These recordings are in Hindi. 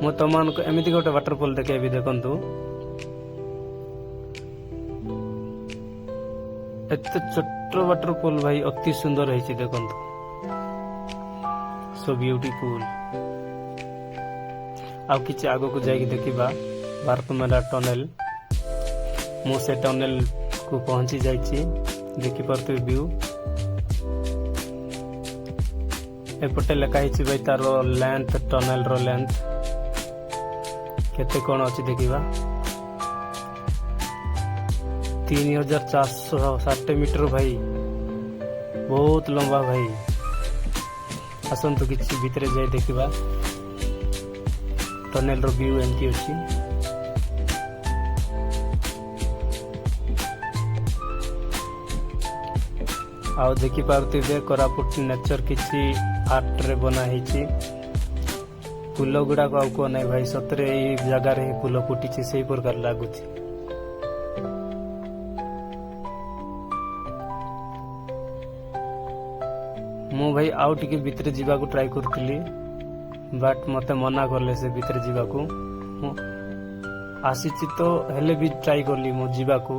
मु तुम एमती गोटे वाटरफॉल देखेबी देखंतु एते छोट वाटरफॉल भाई अति सुंदर है देखंतु सो ब्यूटीफुल। आउ किछि आगो को जाई देखिबा भारत मेला टनल मु से टनल को पहुंची जाइछि देखि परते व्यू एपटे लिखा है भाई तार लेंथ टनल रो लेंथ केते कोन अछि देखिबा 3460 मीटर भाई बहुत लंबा भाई। आसंतु किछि भितरे जाय देखिबा टनल रो व्यू एमती अछि। आउ देखि पारथिबे कोरापुट नेचर किछि आर्ट रे बना हेछि फूल गुड़ा को को नहीं भाई सतरे ई जगह रे फूल फुटी से प्रकार लागुछि। मु भाई आउ टिके भितरे जीवा को ट्राई करथिली बट मते मना करले से भितरे जीवा को आसीछि तो हेले भी ट्राई करली मु जीवा को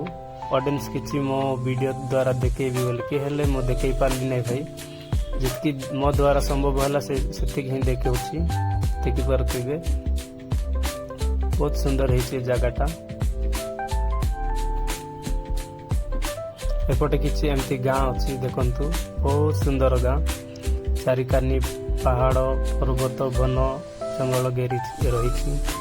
ऑडियंस किछि मो वीडियो द्वारा देखेबी बोल के हेले मो देखै पारली नै भाई जितकी मो द्वारा संभव होला से सेतिक ही देखौछि देखि पारथिबे बहुत सुंदर है जगहटा। एपटे किछि एमती गाँ अछि देखंतु बहुत सुंदर गाँ चारिकानी पहाड़ पर्वत वन जंगल घेरी रही।